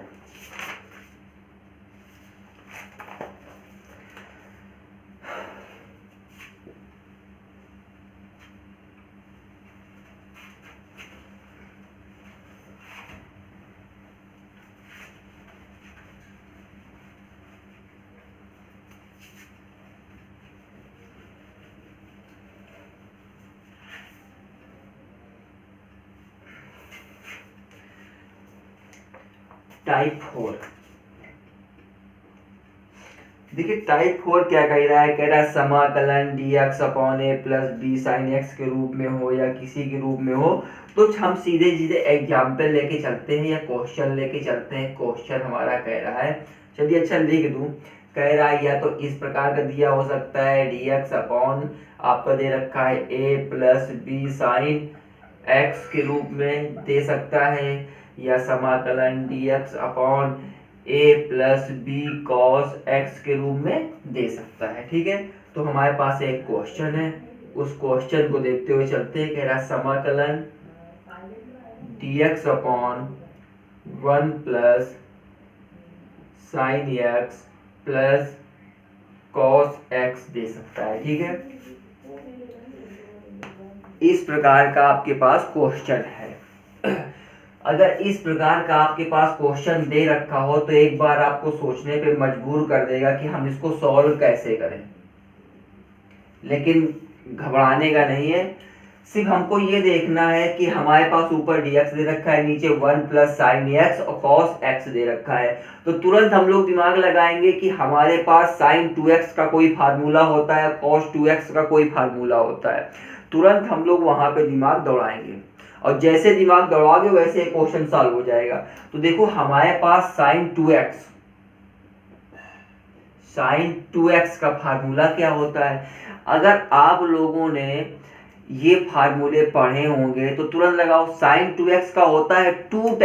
टाइप 4, देखिए टाइप 4 क्या कह रहा है, कह रहा है समाकलन dx upon a plus b sine x के रूप में हो या किसी के रूप में हो। तो हम सीधे सीधे एग्जाम्पल लेके चलते हैं या क्वेश्चन लेके चलते हैं। क्वेश्चन हमारा कह रहा है, चलिए अच्छा लिख दूं, कह रहा है या तो इस प्रकार का दिया हो सकता है dx अपॉन आपका दे रखा है a plus b sine x के रूप में दे सकता है, या समाकलन dx upon a plus b cos x के रूप में दे सकता है, ठीक है। तो हमारे पास एक क्वेश्चन है, उस क्वेश्चन को देखते हुए चलते हैं। कह रहा है समाकलन dx upon 1 plus sign x plus cos x दे सकता है, ठीक है। इस प्रकार का आपके पास क्वेश्चन है। अगर इस प्रकार का आपके पास क्वेश्चन दे रखा हो तो एक बार आपको सोचने पे मजबूर कर देगा कि हम इसको सॉल्व कैसे करें, लेकिन घबराने का नहीं है। सिर्फ हमको ये देखना है कि हमारे पास ऊपर dx दे रखा है, नीचे 1 प्लस साइन x और cos x दे रखा है। तो तुरंत हम लोग दिमाग लगाएंगे कि हमारे पास साइन 2x का कोई फार्मूला होता है, cos 2x का कोई फार्मूला होता है। तुरंत हम लोग वहां पे दिमाग दौड़ाएंगे, और जैसे दिमाग दौड़ाओगे वैसे क्वेश्चन सॉल्व हो जाएगा। तो देखो हमारे पास साइन 2x का फार्मूला क्या होता है। अगर आप लोगों ने ये फार्मूले पढ़े होंगे तो तुरंत लगाओ, साइन 2x का होता है 2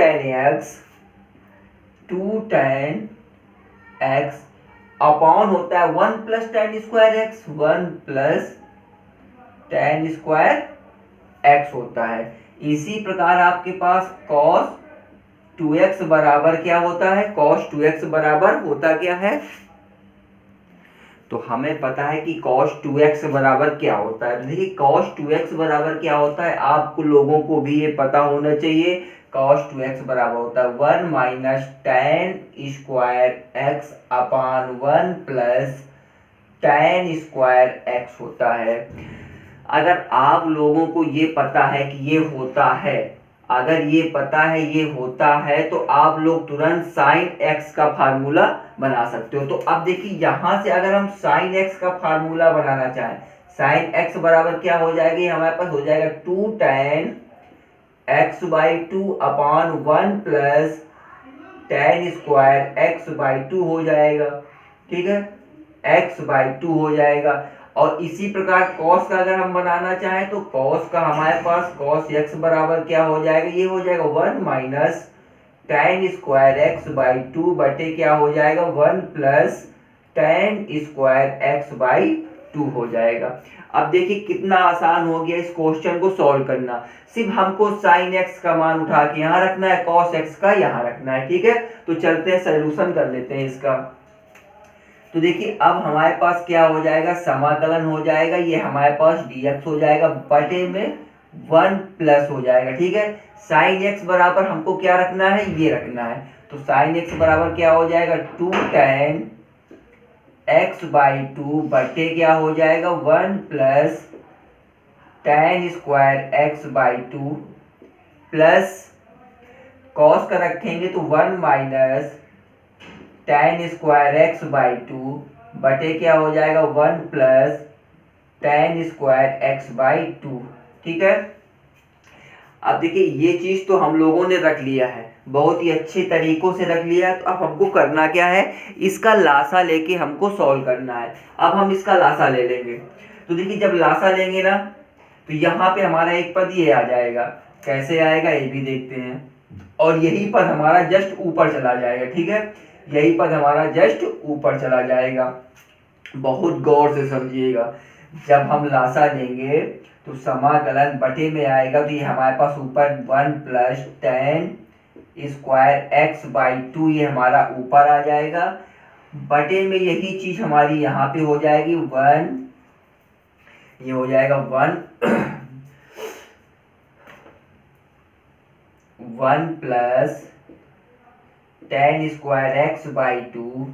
tan x अपॉन होता है 1 plus tan square x, 1 plus tan square x होता है। इसी प्रकार आपके पास cos 2x बराबर क्या होता है, cos 2x बराबर होता क्या है, तो हमें पता है कि cos 2x बराबर क्या होता है। तो देखिए cos 2x बराबर क्या होता है, आपको लोगों को भी ये पता होना चाहिए। cos 2x बराबर होता है 1 माइनस tan स्क्वायर x अपान 1 प्लस tan स्क्वायर x होता है। अगर आप लोगों को ये पता है कि ये होता है, अगर ये पता है ये होता है, तो आप लोग तुरंत साइन x का फार्मूला बना सकते हो। तो अब देखिए यहां से अगर हम साइन x का फार्मूला बनाना चाहें, साइन x बराबर क्या हो जाएगी, हमारे पास हो जाएगा 2 tan x by 2 upon 1 plus tan square x by 2 हो जाएगा, ठीक है, x बाई 2 हो जाएगा। और इसी प्रकार cos का अगर हम बनाना चाहें तो cos का हमारे पास cos x बराबर क्या हो जाएगा, ये हो जाएगा 1 minus tan square x by 2 बटे क्या हो जाएगा 1 plus tan square x by 2 हो जाएगा। अब देखिए कितना आसान हो गया इस क्वेश्चन को सॉल्व करना। सिर्फ हमको sin x का मान उठा के यहाँ रखना है, cos x का यहाँ रखना है, ठीक है। तो चलते हैं सॉल्यूशन कर लेते हैं इसका। तो देखिए अब हमारे पास क्या हो जाएगा, समाकलन हो जाएगा, ये हमारे पास dx हो जाएगा बटे में 1 प्लस हो जाएगा, ठीक है। sin x बराबर हमको क्या रखना है, ये रखना है। तो sin x बराबर क्या हो जाएगा, 2 tan x बाई 2 बटे क्या हो जाएगा 1 plus tan square x by 2 plus cos का रखेंगे तो 1 minus tan square x by 2 बटे क्या हो जाएगा 1 plus tan square x by 2, ठीक है। अब देखिए ये चीज तो हम लोगों ने रख लिया है, बहुत ही अच्छे तरीकों से रख लिया है। तो अब हमको करना क्या है, इसका लासा लेके हमको सॉल्व करना है। अब हम इसका लासा ले लेंगे। तो देखिए जब लासा लेंगे ना तो यहाँ पे हमारा एक पद ये आ जाएगा, कैसे आएगा ये भी देखते हैं। और यही पद हमारा जस्ट ऊपर चला जाएगा, ठीक है, यही पद हमारा जस्ट ऊपर चला जाएगा। बहुत गौर से समझिएगा, जब हम लासा लेंगे तो समाकलन बटे में आएगा, तो ये हमारे पास ऊपर 1 plus tan square x by 2 ये हमारा ऊपर आ जाएगा, बटे में यही चीज हमारी यहाँ पे हो जाएगी 1, ये हो जाएगा 1 plus tan square x by 2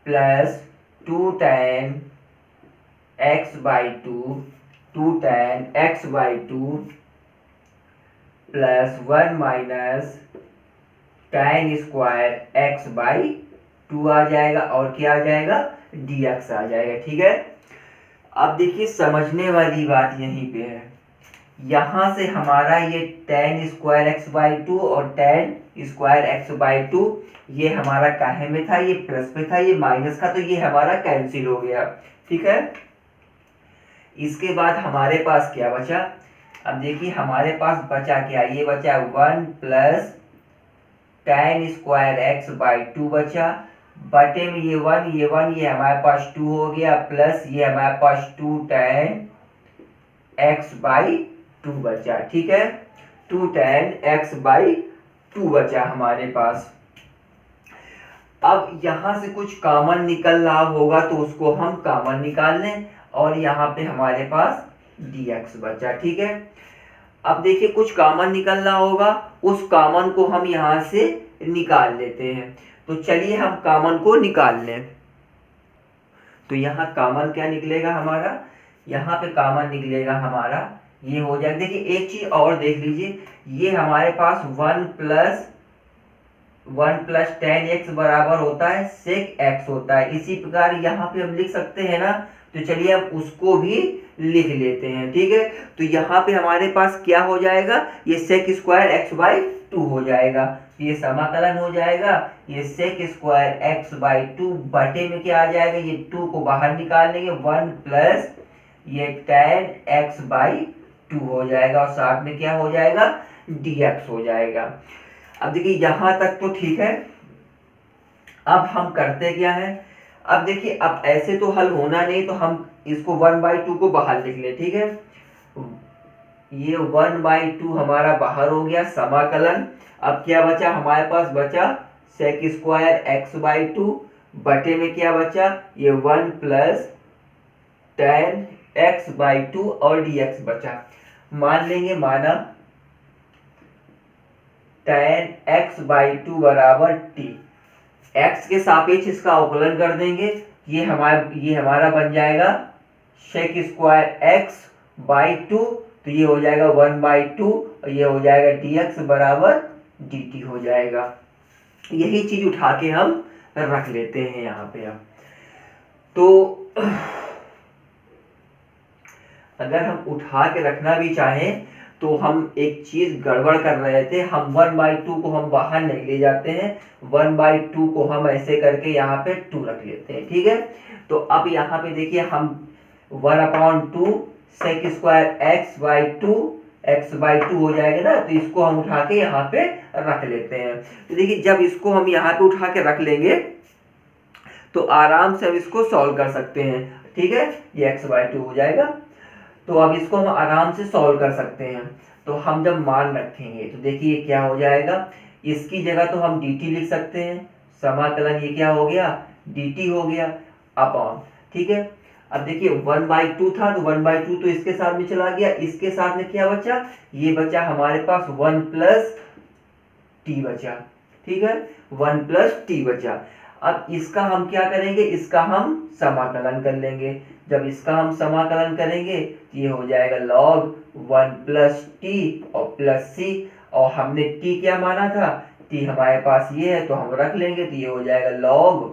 plus 2 tan x by 2 tan x by 2 plus 1 minus tan square x by 2 आ जाएगा, और क्या आ जाएगा dx आ जाएगा, ठीक है। अब देखिए समझने वाली बात यहीं पे है, यहाँ से हमारा ये tan स्क्वायर एक्स बाई 2 और tan स्क्वायर एक्स बाई 2 ये हमारा काहे में था, ये प्लस में था, ये माइनस का, तो ये हमारा कैंसिल हो गया, ठीक है। इसके बाद हमारे पास क्या बचा, अब देखिए हमारे पास बचा क्या, ये बचा 1 plus tan square x by 2 बचा, बटे में ये 1 ये हमारे पास 2 हो गया, प्लस ये हमारे पास 2 tan x बाई 2 बचा, ठीक है, 2 tan x बाई 2 बचा हमारे पास। अब यहां से कुछ कॉमन निकल रहा होगा तो उसको हम कॉमन निकाल लें, और यहाँ पे हमारे पास dx बचा, ठीक है। अब देखिए कुछ कॉमन निकल रहा होगा, उस कॉमन को हम यहाँ से निकाल लेते हैं। तो चलिए हम कॉमन को निकाल लें। तो यहाँ कॉमन क्या निकलेगा हमारा, यहाँ पे कॉमन निकलेगा हमारा ये हो जाएगा। देखिए एक चीज और देख लीजिए, ये हमारे पास 1 प्लस tan x बराबर होता है sec x होता है, इसी प्रकार यहाँ पे हम लिख सकते हैं ना। तो चलिए अब उसको भी लिख लेते हैं, ठीक है। तो यहाँ पे हमारे पास क्या हो जाएगा, ये sec स्क्वायर एक्स बाई 2 हो जाएगा, ये समाकलन हो जाएगा, ये sec स्क्वायर एक्स बाई 2 बटे में क्या आ जाएगा, ये 2 को बाहर निकाल लेंगे, 1 प्लस ये tan x बाई 2 हो जाएगा, और साथ में क्या हो जाएगा dx हो जाएगा। अब देखिए यहाँ तक तो ठीक है। अब हम करते क्या है, अब देखिए अब ऐसे तो हल होना नहीं, तो हम इसको 1/2 को बाहर लिख ले, ठीक है। ये 1/2 हमारा बाहर हो गया, समाकलन। अब क्या बचा हमारे पास, बचा sec स्क्वायर एक्स बाई 2 बटे में क्या बचा, ये 1 प्लस tan x बाई 2 और dx बचा। मान लेंगे, माना tan x बाई 2 बराबर t, x के सापेक्ष इसका अवकलन कर देंगे, ये हमारा बन जाएगा sec स्क्वायर x बाई 2, तो ये हो जाएगा 1/2 और ये हो जाएगा dx बराबर dt हो जाएगा। यही चीज उठा के हम रख लेते हैं यहाँ पे। अब तो अगर हम उठा के रखना भी चाहें तो हम एक चीज गड़बड़ कर रहे थे, हम 1/2 को हम बाहर नहीं ले जाते हैं, 1/2 को हम ऐसे करके यहाँ पे 2 रख लेते हैं, ठीक है। तो अब यहाँ पे देखिए हम 1/2 sec स्क्वायर एक्स बाई 2 हो जाएगा ना, तो इसको हम उठा के यहाँ पे रख लेते हैं। तो देखिए जब इसको हम यहाँ पे उठा के रख लेंगे तो आराम से हम इसको सॉल्व कर सकते हैं। ठीक है, ये x/2 हो जाएगा। तो अब इसको हम आराम से सॉल्व कर सकते हैं। तो हम जब मान रखेंगे तो देखिए क्या हो जाएगा, इसकी जगह तो हम dt लिख सकते हैं, समाकलन ये क्या हो गया, dt हो गया अपॉन। ठीक है, अब देखिए 1/2 था तो 1/2 तो इसके साथ में चला गया, इसके साथ में क्या बचा, ये बचा हमारे पास 1 प्लस टी बचा। ठीक है, 1 प्लस टी बचा। अब इसका हम क्या करेंगे, इसका हम समाकलन कर लेंगे। जब इसका हम समाकलन करेंगे तो ये हो जाएगा log 1 प्लस टी और प्लस सी, और हमने t क्या माना था, t हमारे पास ये है तो हम रख लेंगे, तो ये हो जाएगा log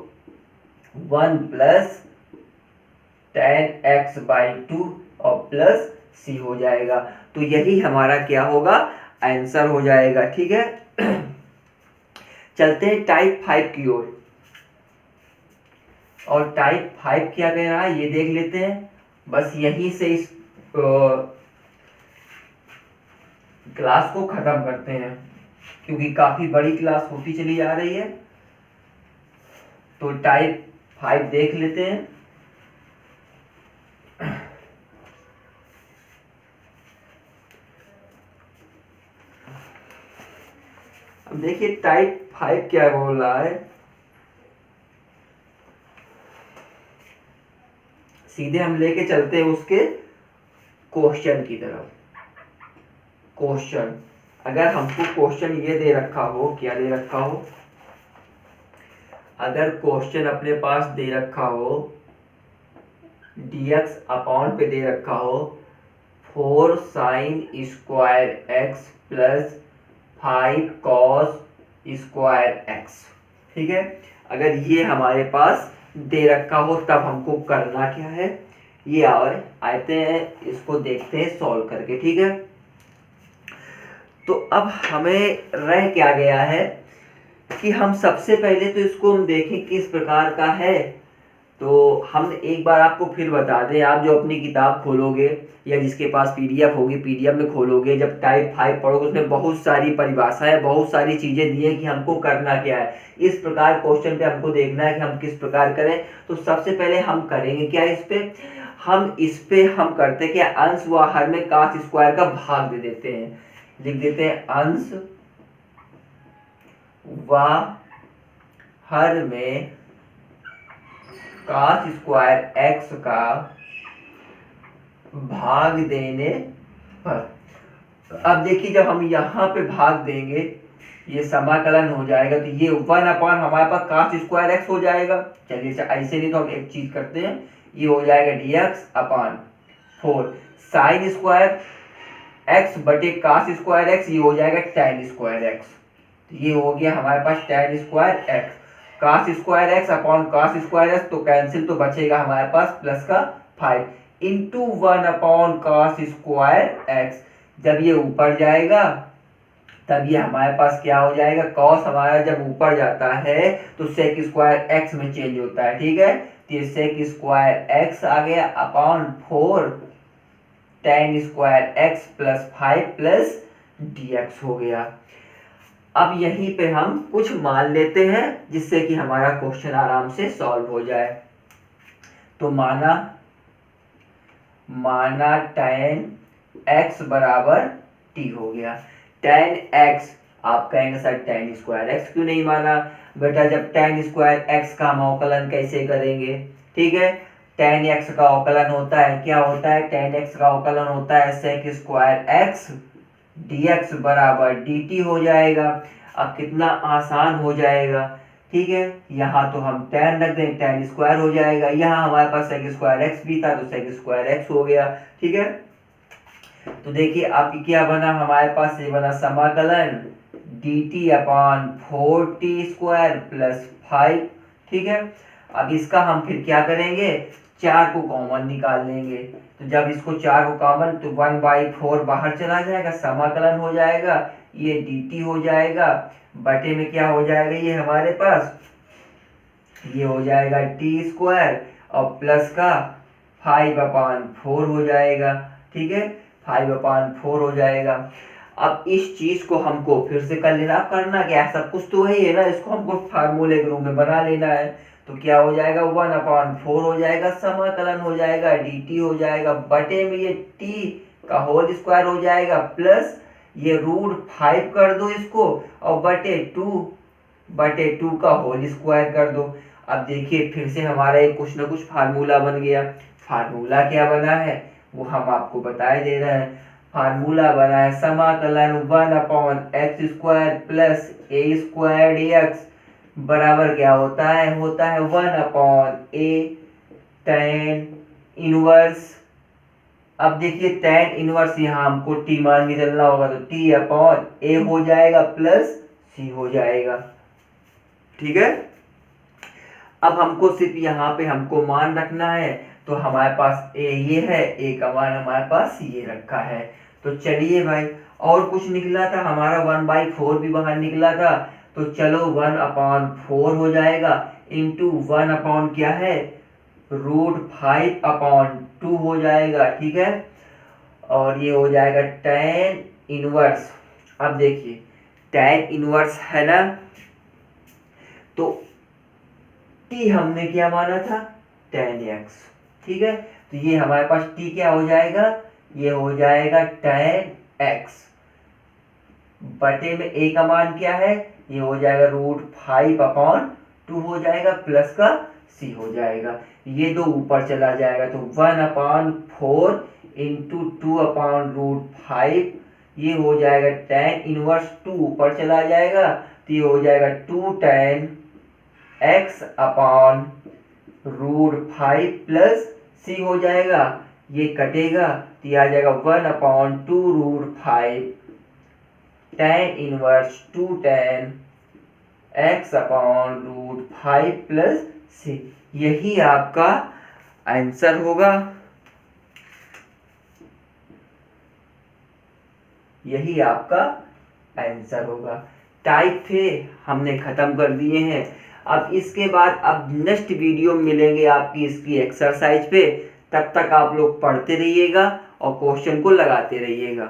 1 प्लस tan x/2 और प्लस c हो जाएगा। तो यही हमारा क्या होगा, आंसर हो जाएगा। ठीक है, चलते हैं टाइप 5 की ओर। और टाइप 5 क्या कह रहा है ये देख लेते हैं। बस यहीं से इस क्लास को खत्म करते हैं, क्योंकि काफी बड़ी क्लास होती चली जा रही है। तो टाइप 5 देख लेते हैं। अब देखिए टाइप 5 क्या बोल रहा है, सीधे हम लेके चलते हैं उसके क्वेश्चन की तरफ। क्वेश्चन, अगर हमको क्वेश्चन ये दे रखा हो, क्या दे रखा हो, अगर क्वेश्चन अपने पास दे रखा हो dx अपॉन पे दे रखा हो 4 sin square x plus 5 cos square x। ठीक है, अगर ये हमारे पास दे रखा हो तब हमको करना क्या है, ये आते हैं, इसको देखते हैं सॉल्व करके। ठीक है, तो अब हमें रह क्या गया है कि हम सबसे पहले तो इसको हम देखें किस प्रकार का है। तो हम एक बार आपको फिर बता दें, आप जो अपनी किताब खोलोगे या जिसके पास पीडीएफ होगी, पीडीएफ में खोलोगे, जब टाइप 5 पढ़ोगे उसमें बहुत सारी परिभाषाएं, बहुत सारी चीजें दी हैं कि हमको करना क्या है। इस प्रकार क्वेश्चन पे हमको देखना है कि हम किस प्रकार करें। तो सबसे पहले हम करेंगे क्या, इस पे हम करते क्या, अंश व हर में cos स्क्वायर का भाग दे देते हैं। लिख देते हैं अंश व हर में cos स्क्वायर x का भाग देने पर। अब देखिए जब हम यहाँ पे भाग देंगे ये समाकलन हो जाएगा, तो ये 1 अपॉन हमारे पास cos स्क्वायर x हो जाएगा। चलिए ऐसे नहीं तो हम एक चीज करते हैं, ये हो जाएगा dx upon 4 sine square x बटे cos स्क्वायर x, ये हो जाएगा tan स्क्वायर x। तो ये हो गया हमारे पास tan square x, cos square x upon cos square x, तो कैंसिल, तो बचेगा हमारे पास प्लस का 5 into 1 upon cos square x। जब ये ऊपर जाएगा तब ये हमारे पास क्या हो जाएगा, cos हमारा जब ऊपर जाता है तो sec स्क्वायर x में चेंज होता है। ठीक है, तो ये sec स्क्वायर x आ गया upon 4 tan square x plus 5 plus dx हो गया। अब यहीं पे हम कुछ मान लेते हैं जिससे कि हमारा क्वेश्चन आराम से सॉल्व हो जाए। तो माना tan x बराबर t हो गया। tan x, आप कहेंगे सर tan स्क्वायर x क्यों नहीं माना, बेटा जब tan स्क्वायर x का हम अवकलन कैसे करेंगे। ठीक है, tan x का अवकलन होता है, क्या होता है, tan x का अवकलन होता है sec स्क्वायर x dx बराबर dt हो जाएगा। अब कितना आसान हो जाएगा। ठीक है, यहाँ तो हम tan रख दें, tan स्क्वायर हो जाएगा, यहाँ हमारे पास sec स्क्वायर x भी था तो sec स्क्वायर x हो गया। ठीक है, तो देखिए आपकी क्या बना, हमारे पास ये बना समाकलन dt upon 4t square plus 5। ठीक है, अब इसका हम फिर क्या करेंगे, 4 को कॉमन निकाल लेंगे। तो जब इसको 4 को कॉमन, तो 1/4 बाहर चला जाएगा, समाकलन हो जाएगा, ये dt हो जाएगा, बटे में क्या हो जाएगा, ये हमारे पास ये हो जाएगा t स्क्वायर और प्लस का 5/4 हो जाएगा। ठीक है, 5/4 हो जाएगा। अब इस चीज को हमको फिर से कर लेना, करना क्या है, सब कुछ तो वही है ना, इसको हमको फार्मूले के रूप में बना लेना है। तो क्या हो जाएगा 1/4 हो जाएगा, समाकलन हो जाएगा dt हो जाएगा, बटे में ये t का होल स्क्वायर हो जाएगा प्लस ये √5 कर दो इसको और बटे 2 का होल स्क्वायर कर दो। अब देखिए फिर से हमारा एक कुछ ना कुछ फार्मूला बन गया। फार्मूला क्या बना है वो हम आपको बताए दे रहे हैं। फार्मूला बना है समाकलन 1/x² प्लस a² dx बराबर क्या होता है 1/a tan इनवर्स। अब देखिए tan इनवर्स यहाँ हमको t मान के चलना होगा तो t/a हो जाएगा प्लस c हो जाएगा। ठीक है, अब हमको सिर्फ यहाँ पे हमको मान रखना है, तो हमारे पास a ये है, a का मान हमारे पास ये रखा है। तो चलिए भाई, और कुछ निकला था हमारा 1/4 भी बाहर निकला था, तो चलो 1/4 हो जाएगा इंटू 1 क्या है √5/2 हो जाएगा। ठीक है, और ये हो जाएगा tan इनवर्स। अब देखिए tan इनवर्स है ना, तो t हमने क्या माना था tan x। ठीक है, तो ये हमारे पास t क्या हो जाएगा, ये हो जाएगा tan x बटे में a का मान क्या है, ये हो जाएगा √5/2 हो जाएगा प्लस का c हो जाएगा। ये दो ऊपर चला जाएगा तो 1/4 इंटू 2/√5 ये हो जाएगा tan इनवर्स 2 ऊपर चला जाएगा तो ये हो जाएगा 2 tan x/√5 प्लस c हो जाएगा। ये कटेगा तो ये आ जाएगा 1/2√5 tan inverse 2 tan x/√5 plus c। यही आपका आंसर होगा, यही आपका आंसर होगा। टाइप थे हमने खत्म कर दिए हैं। अब इसके बाद अब नेक्स्ट वीडियो मिलेंगे आपकी इसकी एक्सरसाइज पे। तब तक आप लोग पढ़ते रहिएगा और क्वेश्चन को लगाते रहिएगा।